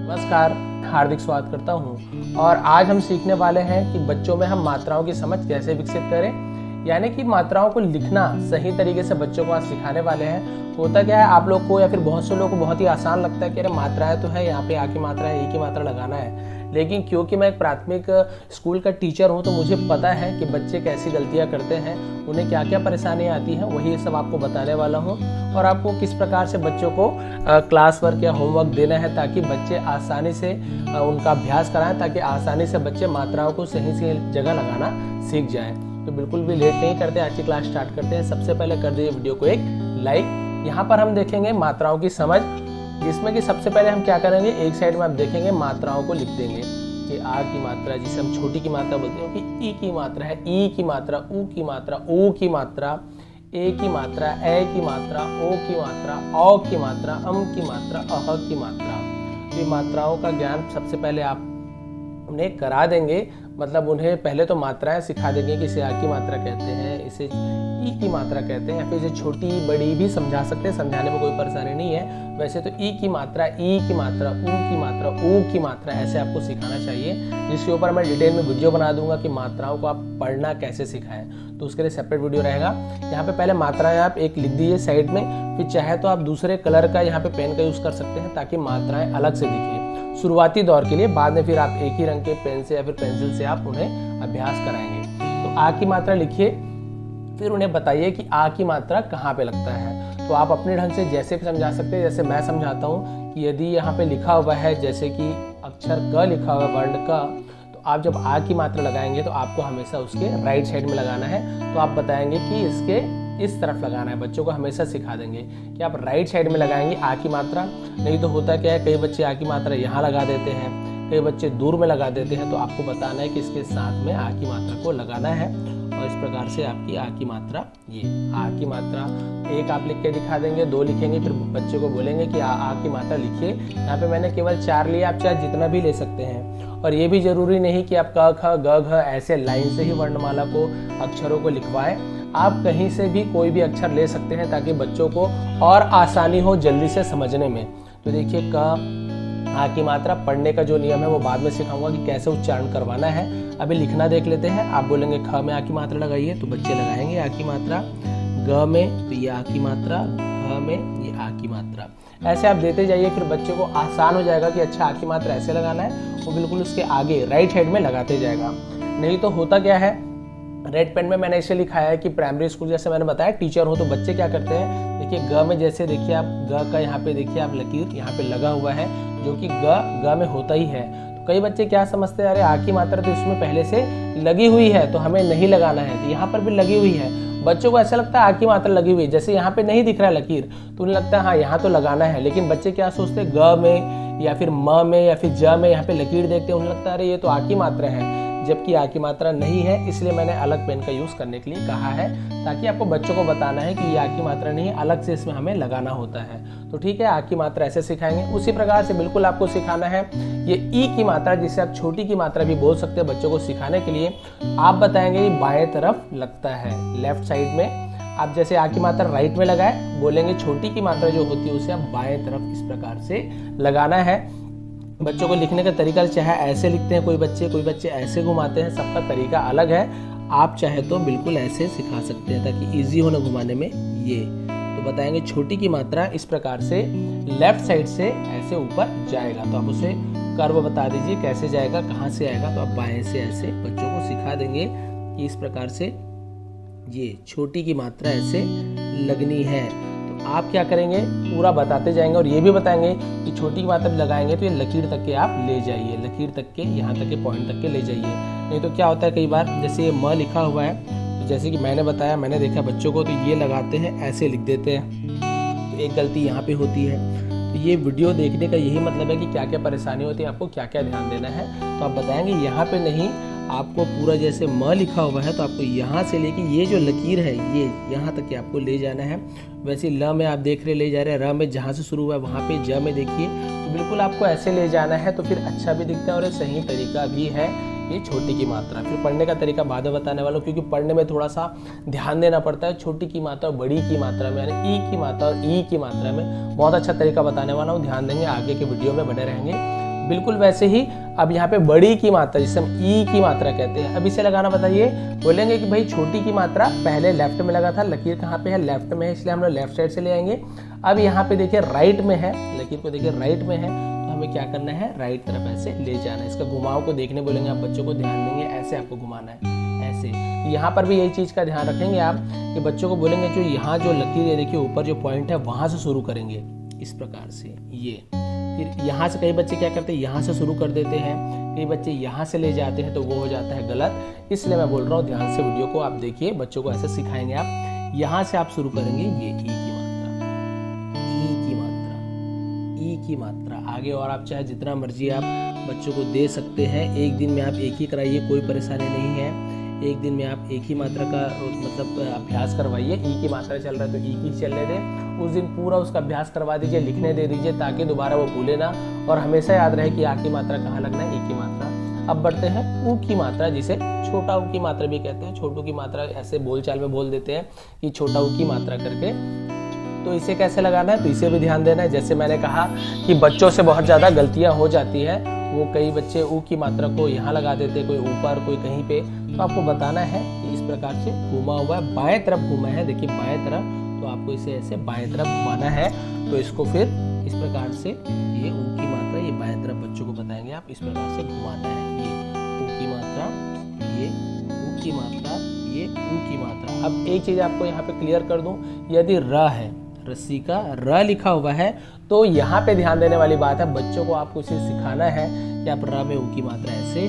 नमस्कार, हार्दिक स्वागत करता हूं। और आज हम सीखने वाले हैं कि बच्चों में हम मात्राओं की समझ कैसे विकसित करें, यानी कि मात्राओं को लिखना सही तरीके से बच्चों को आज सिखाने वाले हैं। होता क्या है, आप लोग को या फिर बहुत से लोगों को बहुत ही आसान लगता है कि अरे मात्राएं तो है, यहाँ पे आ की मात्रा है, ई की मात्रा लगाना है। लेकिन क्योंकि मैं एक प्राथमिक स्कूल का टीचर हूँ तो मुझे पता है कि बच्चे कैसी गलतियाँ करते हैं, उन्हें क्या क्या परेशानियाँ आती हैं, वही सब आपको बताने वाला हूँ। और आपको किस प्रकार से बच्चों को क्लास वर्क या होमवर्क देना है ताकि बच्चे आसानी से उनका अभ्यास कराएं, ताकि आसानी से बच्चे मात्राओं को सही सही जगह लगाना सीख जाएं। तो बिल्कुल भी लेट नहीं करते, आज की क्लास स्टार्ट करते हैं। सबसे पहले कर दीजिए वीडियो को एक लाइक। यहाँ पर हम देखेंगे मात्राओं की समझ, जिसमें कि सबसे पहले हम क्या करेंगे, एक साइड में आप देखेंगे मात्राओं को लिख देंगे कि आ की मात्रा, जिसे हम छोटी की मात्रा बोलते हैं, कि ई की मात्रा है, ई की मात्रा, ऊ की मात्रा, ओ की मात्रा, ए की मात्रा, ए की मात्रा, ओ की मात्रा, औ की मात्रा, अम की मात्रा, अह की मात्रा। तो ये मात्राओं का ज्ञान सबसे पहले आप उन्हें करा देंगे, मतलब उन्हें पहले तो मात्राएं सिखा देंगे कि इसे आ की मात्रा कहते हैं, इसे ई की मात्रा कहते हैं, फिर इसे छोटी बड़ी भी समझा सकते हैं, समझाने में कोई परेशानी नहीं है। वैसे तो ई की मात्रा, ई की मात्रा, ऊ की मात्रा, ऊ की मात्रा ऐसे आपको सिखाना चाहिए, जिसके ऊपर मैं डिटेल में वीडियो बना दूंगा कि मात्राओं को आप पढ़ना कैसे सिखाएं। तो उसके लिए सेपरेट वीडियो रहेगा। यहाँ पे पहले मात्राएं आप एक लिख दीजिए साइड में, फिर चाहे तो आप दूसरे कलर का यहाँ पे पेन का यूज़ कर सकते हैं ताकि मात्राएं अलग से दिखे शुरुआती दौर के लिए। बाद में फिर आप एक ही रंग के पेन से या फिर पेंसिल से आप उन्हें अभ्यास कराएंगे। तो आ की मात्रा लिखिए, फिर उन्हें बताइए कि आ की मात्रा कहाँ पे लगता है। तो आप अपने ढंग से जैसे भी समझा सकते हैं, जैसे मैं समझाता हूँ कि यदि यहाँ पे लिखा हुआ है, जैसे कि अक्षर क लिखा हुआ है, वर्ण क, तो आप जब आ की मात्रा लगाएंगे तो आपको हमेशा उसके राइट साइड में लगाना है। तो आप बताएंगे कि इसके इस तरफ लगाना है। बच्चों को हमेशा सिखा देंगे कि आप राइट साइड में लगाएंगे आ की मात्रा। नहीं तो होता क्या है, कई बच्चे आ की मात्रा यहाँ लगा देते हैं, कई बच्चे दूर में लगा देते हैं। तो आपको बताना है कि इसके साथ में आ की मात्रा को लगाना है। और इस प्रकार से आपकी आ की मात्रा, ये आ की मात्रा एक आप लिख के दिखा देंगे, दो लिखेंगे, फिर बच्चे को बोलेंगे कि आ की मात्रा लिखिए। यहाँ पे मैंने केवल 4 लिया, आप चाहे जितना भी ले सकते हैं। और ये भी जरूरी नहीं कि आप क ख ग घ ऐसे लाइन से ही वर्णमाला को, अक्षरों को लिखवाएं। आप कहीं से भी कोई भी अक्षर ले सकते हैं ताकि बच्चों को और आसानी हो जल्दी से समझने में। तो देखिए, क आ की मात्रा पढ़ने का जो नियम है वो बाद में सिखाऊंगा कि कैसे उच्चारण करवाना है। अभी लिखना देख लेते हैं। आप बोलेंगे ख में आ की मात्रा लगाइए, तो बच्चे लगाएंगे आ की मात्रा। ग में तो ये आ की मात्रा, घ में ये आ की मात्रा। ऐसे आप देते जाइए, फिर बच्चे को आसान हो जाएगा कि अच्छा आ की मात्रा ऐसे लगाना है। वो बिल्कुल उसके आगे राइट साइड में लगाते जाएगा। नहीं तो होता क्या है, रेड पेन में मैंने इसे लिखा है कि प्राइमरी स्कूल, जैसे मैंने बताया टीचर हो, तो बच्चे क्या करते हैं, देखिए ग में जैसे देखिए आप ग का यहाँ पे देखिए आप लकीर यहाँ पे लगा हुआ है, जो कि ग में होता ही है। तो कई बच्चे क्या समझते हैं, अरे आ की मात्रा तो इसमें पहले से लगी हुई है तो हमें नहीं लगाना है। तो यहाँ पर भी लगी हुई है, बच्चों को ऐसा लगता है आ की मात्रा लगी हुई है, जैसे यहाँ पे नहीं दिख रहा है लकीर तो उन्हें लगता है हाँ यहाँ तो लगाना है। लेकिन बच्चे क्या सोचते हैं, ग में या फिर म में या फिर ज में यहाँ पे लकीर देखते हैं, उन्हें लगता है अरे ये तो आ की मात्रा है, जबकि आ की मात्रा नहीं है। इसलिए मैंने अलग पेन का यूज़ करने के लिए कहा है, ताकि आपको बच्चों को बताना है कि ये आ की मात्रा नहीं है, अलग से इसमें हमें लगाना होता है। तो ठीक है, आ की मात्रा ऐसे सिखाएंगे। उसी प्रकार से बिल्कुल आपको सिखाना है ये ई की मात्रा, जिसे आप छोटी की मात्रा भी बोल सकते हैं। बच्चों को सिखाने के लिए आप बताएंगे ये बाएं तरफ लगता है, लेफ्ट साइड में। आप जैसे आ की मात्रा राइट में लगाए, बोलेंगे छोटी की मात्रा जो होती है उसे आप बाएं तरफ इस प्रकार से लगाना है। बच्चों को लिखने का तरीका चाहे ऐसे लिखते हैं कोई बच्चे ऐसे घुमाते हैं, सबका तरीका अलग है। आप चाहे तो बिल्कुल ऐसे सिखा सकते हैं ताकि इजी हो ना घुमाने में। ये तो बताएंगे छोटी की मात्रा इस प्रकार से लेफ्ट साइड से ऐसे ऊपर जाएगा। तो आप उसे कर्व बता दीजिए कैसे जाएगा, कहाँ से आएगा। तो आप बाएं से ऐसे बच्चों को सिखा देंगे कि इस प्रकार से ये छोटी की मात्रा ऐसे लगनी है। तो आप क्या करेंगे, पूरा बताते जाएंगे और ये भी बताएंगे कि छोटी की मात्रा लगाएंगे तो ये लकीर तक के आप ले जाइए, लकीर तक के, यहाँ तक के पॉइंट तक के ले जाइए। नहीं तो क्या होता है, कई बार जैसे ये म लिखा हुआ है, तो जैसे कि मैंने बताया, मैंने देखा बच्चों को, तो ये लगाते हैं ऐसे लिख देते हैं, तो एक गलती यहाँ पे होती है। तो ये वीडियो देखने का यही मतलब है कि क्या क्या परेशानी होती है, आपको क्या क्या ध्यान देना है। तो आप बताएंगे यहाँ पे नहीं, आपको पूरा जैसे म लिखा हुआ है तो आपको यहाँ से लेके ये जो लकीर है ये यहाँ तक आपको ले जाना है। वैसे ल में आप देख रहे ले जा रहे हैं, र में जहाँ से शुरू हुआ है वहाँ पे ज में देखिए, तो बिल्कुल आपको ऐसे ले जाना है। तो फिर अच्छा भी दिखता है और सही तरीका भी है ये छोटी की मात्रा। फिर पढ़ने का तरीका बाद में बताने वाला हूँ, क्योंकि पढ़ने में थोड़ा सा ध्यान देना पड़ता है। छोटी की मात्रा और बड़ी की मात्रा में, यानी ई की मात्रा और ई की मात्रा में बहुत अच्छा तरीका बताने वाला हूँ। ध्यान देंगे, आगे के वीडियो में बने रहेंगे। बिल्कुल वैसे ही अब यहाँ पे बड़ी की मात्रा जिसे हम ई की मात्रा कहते हैं, अब इसे लगाना बताइए। बोलेंगे कि भाई छोटी की मात्रा पहले लेफ्ट में लगा था, लकीर कहाँ पे है, लेफ्ट में है, इसलिए हम लोग लेफ्ट साइड से ले आएंगे। अब यहाँ पे देखिए राइट में है, लकीर को देखिए राइट में है, तो हमें क्या करना है, राइट तरफ ऐसे ले जाना है। इसका घुमाव को देखने बोलेंगे, आप बच्चों को ध्यान देंगे, ऐसे आपको घुमाना है, ऐसे। यहाँ पर भी यही चीज़ का ध्यान रखेंगे आप कि बच्चों को बोलेंगे जो यहाँ जो लकीर है देखिए ऊपर जो पॉइंट है वहाँ से शुरू करेंगे, इस प्रकार से ये। फिर यहाँ से कई बच्चे क्या करते हैं, यहाँ से शुरू कर देते हैं, कई बच्चे यहाँ से ले जाते हैं, तो वो हो जाता है गलत। इसलिए मैं बोल रहा हूँ ध्यान से वीडियो को आप देखिए, बच्चों को ऐसे सिखाएंगे आप। यहाँ से आप शुरू करेंगे ये ई की मात्रा, ई की मात्रा, ई की मात्रा। आगे और आप चाहे जितना मर्जी आप बच्चों को दे सकते हैं। एक दिन में आप एक ही कराइए, कोई परेशानी नहीं है। एक दिन में आप एक ही मात्रा का मतलब अभ्यास करवाइए। ई की मात्रा चल रहा है तो ई की चलने दें, उस दिन पूरा उसका अभ्यास करवा दीजिए, लिखने दे दीजिए, ताकि दोबारा वो भूले ना और हमेशा याद रहे कि आ की मात्रा कहाँ लगना है, ई की मात्रा। अब बढ़ते हैं ऊ की मात्रा, जिसे छोटा ऊ की मात्रा भी कहते हैं। छोटू की मात्रा ऐसे बोलचाल में बोल देते हैं कि छोटा ऊ की मात्रा करके। तो इसे कैसे लगाना है, तो इसे भी ध्यान देना है। जैसे मैंने कहा कि बच्चों से बहुत ज़्यादा गलतियाँ हो जाती है, वो कई बच्चे ऊ की मात्रा को यहाँ लगा देते, कोई ऊपर कोई कहीं पे। तो आपको बताना है कि इस प्रकार से घुमा हुआ है, बाएं तरफ घुमा है, देखिए बाएं तरफ, तो आपको इसे ऐसे बाएं तरफ घुमाना है। तो इसको फिर इस प्रकार से ये ऊ की मात्रा, ये बाएं तरफ बच्चों को बताएंगे आप, इस प्रकार से घुमाना है। ये ऊ की मात्रा, ये ऊ की मात्रा, ये ऊ की मात्रा। अब एक चीज़ आपको यहाँ पे क्लियर कर दूँ, यदि र है, रस्सी का र लिखा हुआ है, तो यहाँ पे ध्यान देने वाली बात है, बच्चों को आपको इसे सिखाना है कि आप र में ऊ की मात्रा ऐसे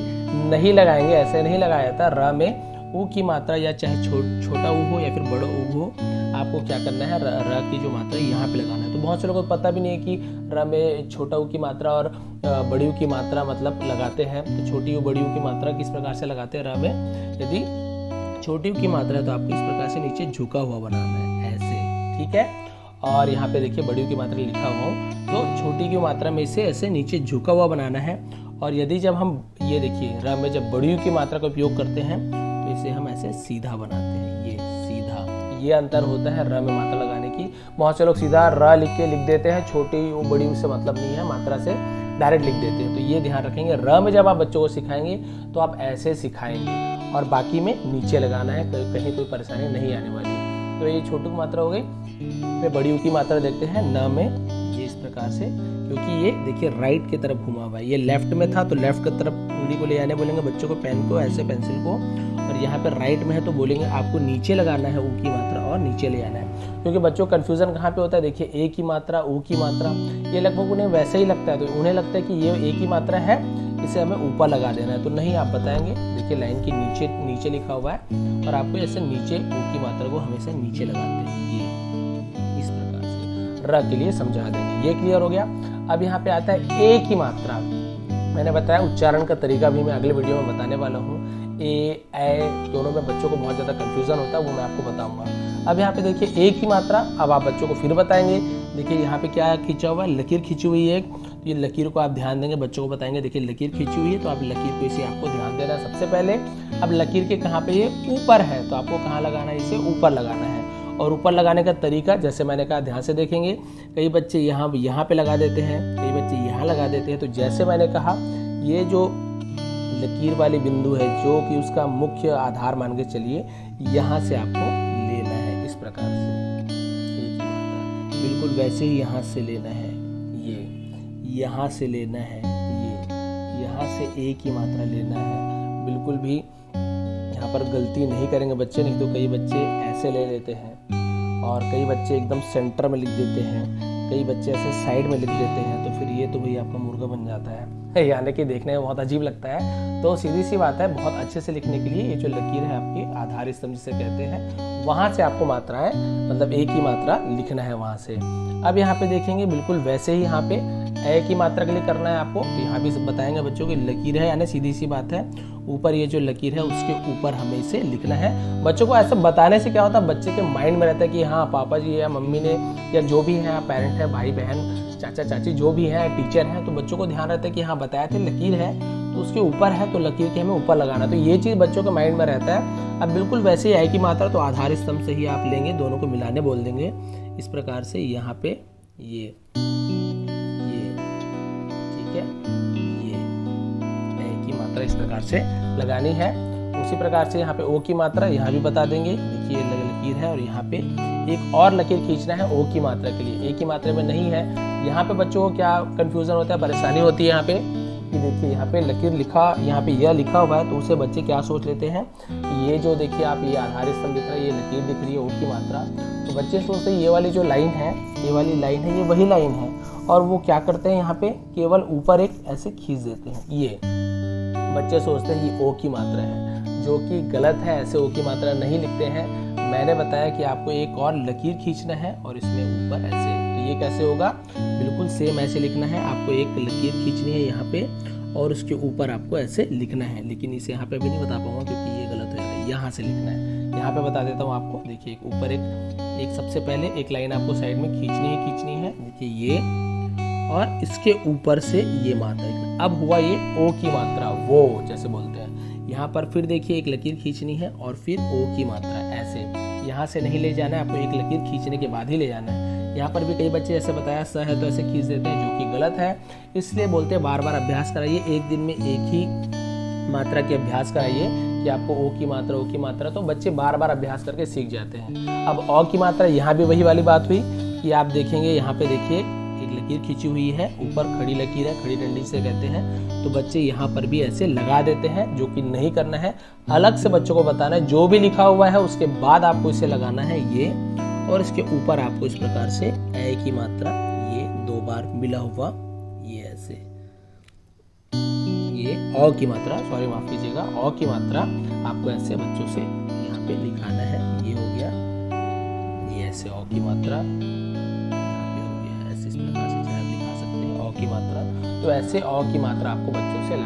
नहीं लगाएंगे, ऐसे नहीं लगाया जाता। र में ऊ की मात्रा या चाहे छोटा ऊ हो या फिर बड़ा ऊ हो, आपको क्या करना है, र की जो मात्रा यहाँ पे लगाना है। तो बहुत से लोगों को पता भी नहीं है कि र में छोटा ऊ की मात्रा और बड़ी ऊ की मात्रा मतलब लगाते हैं। तो छोटी ऊ बड़ी ऊ की मात्रा किस प्रकार से लगाते हैं, र में यदि छोटी ऊ की मात्रा है तो आपको इस प्रकार से नीचे झुका हुआ बनाना है, ऐसे, ठीक है। और यहाँ पे देखिए बड़ी की मात्रा लिखा हुआ हो, तो छोटी की मात्रा में इसे ऐसे नीचे झुका हुआ बनाना है। और यदि जब हम ये देखिए र में जब बड़ी की मात्रा का उपयोग करते हैं तो इसे हम ऐसे सीधा बनाते हैं, ये सीधा। ये अंतर होता है र में मात्रा लगाने की। बहुत से लोग सीधा र लिख के लिख देते हैं, छोटी बड़ी से मतलब नहीं है, मात्रा से डायरेक्ट लिख देते हैं। तो ये ध्यान रखेंगे, र में जब आप बच्चों को सिखाएंगे तो आप ऐसे सिखाएंगे और बाकी में नीचे लगाना है, कहीं कोई परेशानी नहीं आने वाली। तो ये छोटी की मात्रा हो गई। फिर बड़ी की मात्रा देखते हैं न में, ये इस प्रकार से, क्योंकि ये देखिए राइट की तरफ घुमा हुआ है, ये लेफ्ट में था तो लेफ्ट की तरफ उंगली को ले आने बोलेंगे बच्चों को, पेन को ऐसे पेंसिल को। और यहाँ पे राइट में है तो बोलेंगे आपको नीचे लगाना है ऊ की मात्रा और नीचे ले आना है। क्योंकि बच्चों को कन्फ्यूजन कहाँ पे होता है, देखिए ए की मात्रा, ऊ की मात्रा, ये लगभग उन्हें वैसे ही लगता है। तो उन्हें लगता है कि ये ए की मात्रा है, इसे हमें ऊपर लगा देना है। तो नहीं, आप बताएंगे, देखिए लाइन की नीचे नीचे लिखा हुआ है और आपको ऐसे नीचे ऊ की मात्रा को हमेशा नीचे लगाते हैं, ये इस प्रकार से र के लिए समझा देंगे। ये क्लियर हो गया। अब यहाँ पे आता है ए की मात्रा। मैंने बताया उच्चारण का तरीका भी मैं अगले वीडियो में बताने वाला हूँ। ए दोनों में बच्चों को बहुत ज़्यादा कंफ्यूजन होता है, वो मैं आपको बताऊंगा। अब यहाँ पे देखिए ए की मात्रा, अब आप बच्चों को फिर बताएंगे। देखिए यहाँ पे क्या खींचा हुआ है, लकीर खींची हुई है एक, तो ये लकीर को आप ध्यान देंगे, बच्चों को बताएंगे। देखिए लकीर खींची हुई है तो आप लकीर को इसे आपको ध्यान देना है सबसे पहले। अब लकीर के कहाँ पे, ये ऊपर है, तो आपको कहाँ लगाना है, इसे ऊपर लगाना है। और ऊपर लगाने का तरीका जैसे मैंने कहा, ध्यान से देखेंगे। कई बच्चे यहाँ पे लगा देते हैं, कई बच्चे यहाँ लगा देते हैं। तो जैसे मैंने कहा, ये जो लकीर वाली बिंदु है जो कि उसका मुख्य आधार मान के चलिए, यहाँ से आपको लेना है इस प्रकार से। बिल्कुल वैसे ही यहाँ से लेना है, ये यहाँ से लेना है, ये यहाँ से ए की मात्रा लेना है। बिल्कुल भी यहाँ पर गलती नहीं करेंगे बच्चे, नहीं तो कई बच्चे ऐसे ले लेते हैं और कई बच्चे एकदम सेंटर में लिख देते हैं, कई बच्चे ऐसे साइड में लिख देते हैं। तो फिर ये तो भाई आपका मुर्गा बन जाता है, यानी कि देखने में बहुत अजीब लगता है। तो सीधी सी बात है, बहुत अच्छे से लिखने के लिए ये जो लकीर है आपकी आधार स्तंभ जिसे कहते हैं, वहाँ से आपको मात्राएं मतलब ए की मात्रा लिखना है वहाँ से। अब यहाँ पे देखेंगे बिल्कुल वैसे ही यहाँ पे ए की मात्रा के लिए करना है आपको। तो यहाँ भी बताएंगे बच्चों की लकीर है, यानी सीधी सी बात है, ऊपर ये जो लकीर है उसके ऊपर हमें इसे लिखना है। बच्चों को ऐसा बताने से क्या होता है, बच्चे के माइंड में रहता है कि हाँ पापा जी या मम्मी ने या जो भी है, पेरेंट है, भाई बहन, चाचा चाची जो भी है, टीचर है, तो बच्चों को ध्यान रहता है कि हाँ बताया थे लकीर है तो उसके ऊपर है, तो लकीर के हमें ऊपर लगाना। तो ये चीज़ बच्चों के माइंड में रहता है। अब बिल्कुल वैसे ही आई की मात्रा तो आधार स्तंभ से ही आप लेंगे, दोनों को मिलाने बोल देंगे इस प्रकार से। यहाँ पे ये ठीक है, मात्रा इस प्रकार से लगानी है। उसी प्रकार से यहाँ पे ओ की मात्रा यहाँ भी बता देंगे। देखिए लकीर है और यहाँ पे एक और लकीर खींचना है ओ की मात्रा के लिए। ए की मात्रा में नहीं है। यहाँ पे बच्चों को क्या कंफ्यूजन होता है, परेशानी होती है यहाँ पे कि देखिए यहाँ पे लकीर लिखा, यहाँ पे यह लिखा हुआ है, तो उसे बच्चे क्या सोच लेते हैं, ये जो देखिए आप ये आधार स्तंभ दिख रहा है, ये लकीर दिख रही है ओ की मात्रा, तो बच्चे सोचते हैं ये वाली जो लाइन है, ये वाली लाइन है, ये वही लाइन है। और वो क्या करते हैं, यहाँ पे केवल ऊपर एक ऐसे खींच देते हैं। ये बच्चे सोचते हैं ये ओ की मात्रा है, जो कि गलत है। ऐसे ओ की मात्रा नहीं लिखते हैं। मैंने बताया कि आपको एक और लकीर खींचना है और इसमें ऊपर ऐसे, तो ये कैसे होगा, बिल्कुल सेम ऐसे लिखना है। आपको एक लकीर खींचनी है यहाँ पे और उसके ऊपर आपको ऐसे लिखना है, लेकिन इसे यहाँ पे अभी नहीं बता पाऊंगा क्योंकि ये गलत है। यहाँ से लिखना है, यहाँ पे बता देता हूँ आपको। देखिए एक ऊपर एक सबसे पहले एक लाइन आपको साइड में खींचनी है। देखिए ये, और इसके ऊपर से ये मात्रा, अब हुआ ये ओ की मात्रा, वो जैसे बोलते हैं। यहाँ पर फिर देखिए एक लकीर खींचनी है और फिर ओ की मात्रा ऐसे, यहाँ से नहीं ले जाना है आपको, एक लकीर खींचने के बाद ही ले जाना है। यहाँ पर भी कई बच्चे जैसे बताया स है तो ऐसे खींच देते हैं, जो कि गलत है। इसलिए बोलते हैं बार बार अभ्यास कराइए, एक दिन में एक ही मात्रा के अभ्यास कराइए कि आपको ओ की मात्रा, तो बच्चे बार बार अभ्यास करके सीख जाते हैं। अब ओ की मात्रा, यहाँ भी वही वाली बात हुई कि आप देखेंगे यहाँ पे देखिए एक लकीर खींची हुई है, ऊपर खड़ी लकीर है, खड़ी डंडी से कहते हैं, तो बच्चे यहाँ पर भी ऐसे लगा देते हैं, जो कि नहीं करना है। अलग से बच्चों को बताना है, जो भी लिखा हुआ है उसके बाद आपको इसे लगाना है ये, और इसके ऊपर आपको इस प्रकार से ए की मात्रा, ये 2 बार मिला हुआ, ये ऐसे, ये औ की मात्रा, सॉरी माफ कीजिएगा, औ की मात्रा आपको ऐसे बच्चों से यहाँ पे लिखाना है। ये हो गया, ये ऐसे औ की मात्रा, यहाँ पे हो गया ऐसे, इस प्रकार से चाहे लिखा सकते हैं औ की मात्रा। तो ऐसे औ की मात्रा आपको बच्चों से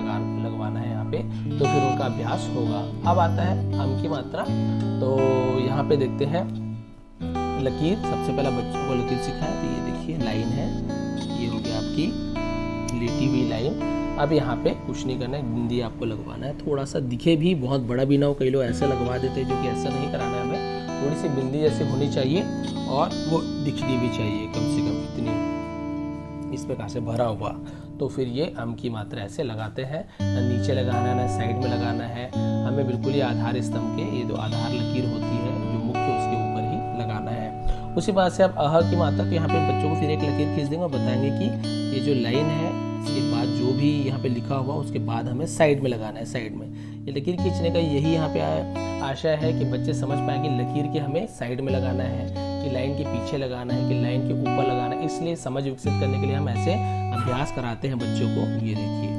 लगवाना है यहाँ पे, तो फिर उनका अभ्यास होगा। अब आता है अम की मात्रा, तो यहाँ पे देखते हैं लकीर, सबसे पहला बच्चों को लकीर सिखाया, तो ये देखिए लाइन है, ये हो गया आपकी लेटी हुई लाइन। अब यहाँ पे कुछ नहीं करना है, बिंदी आपको लगवाना है, थोड़ा सा दिखे भी, बहुत बड़ा भी ना हो, कई लोग ऐसे लगवा देते हैं, जो कि ऐसा नहीं कराना है हमें। थोड़ी सी बिंदी जैसी होनी चाहिए और वो दिखनी भी चाहिए कम से कम इतनी, इस प्रकार से भरा हुआ। तो फिर ये अम की मात्रा ऐसे लगाते हैं, ना नीचे लगाना है ना साइड में लगाना है, हमें बिल्कुल ये आधार स्तंभ के, ये जो आधार लकीर होती है जो मुख्य, उसके ऊपर ही लगाना है। उसी बात से अब अह की मात्रा, तो यहाँ पे बच्चों को फिर एक लकीर खींच देंगे और बताएंगे कि ये जो लाइन है इसके बाद जो भी यहाँ पे लिखा हुआ उसके बाद हमें साइड में लगाना है। साइड में ये लकीर खींचने का यही यहाँ पे आशा है कि बच्चे समझ पाएं कि लकीर के हमें साइड में लगाना है, कि लाइन के पीछे लगाना है, कि लाइन के ऊपर लगाना है। इसलिए समझ विकसित करने के लिए हम ऐसे अभ्यास कराते हैं बच्चों को। ये देखिए,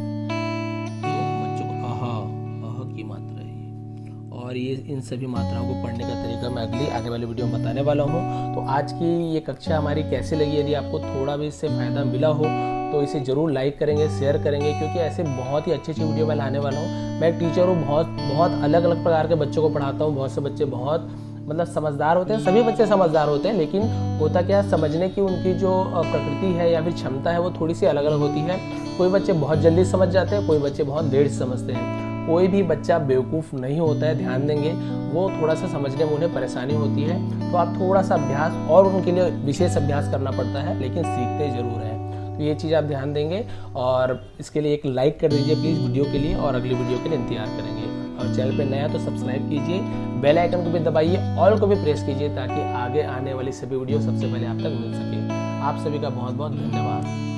तो बच्चों को अह की मात्रा है, और ये इन सभी मात्राओं को पढ़ने का तरीका मैं आगे वाले वीडियो में बताने वाला हूँ। तो आज की ये कक्षा हमारी कैसे लगी, यदि आपको थोड़ा भी इससे फायदा मिला हो तो इसे ज़रूर लाइक करेंगे, शेयर करेंगे, क्योंकि ऐसे बहुत ही अच्छी वीडियो मैं लाने वाला हूँ। मैं एक टीचर हूँ, बहुत अलग अलग प्रकार के बच्चों को पढ़ाता हूँ। बहुत से बच्चे बहुत मतलब समझदार होते हैं, सभी बच्चे समझदार होते हैं, लेकिन होता क्या है, समझने की उनकी जो प्रकृति है या फिर क्षमता है वो थोड़ी सी अलग अलग होती है। कोई बच्चे बहुत जल्दी समझ जाते हैं, कोई बच्चे बहुत देर से समझते हैं। कोई भी बच्चा बेवकूफ़ नहीं होता है, ध्यान देंगे। वो थोड़ा सा समझने में उन्हें परेशानी होती है, तो आप थोड़ा सा अभ्यास और उनके लिए विशेष अभ्यास करना पड़ता है, लेकिन सीखते ज़रूर हैं। तो ये चीज़ आप ध्यान देंगे, और इसके लिए एक लाइक कर दीजिए प्लीज़ वीडियो के लिए, और अगली वीडियो के लिए इंतजार करेंगे। और चैनल पे नया तो सब्सक्राइब कीजिए, बेल आइकन को भी दबाइए, ऑल को भी प्रेस कीजिए, ताकि आगे आने वाली सभी वीडियो सबसे पहले आप तक मिल सके। आप सभी का बहुत बहुत धन्यवाद।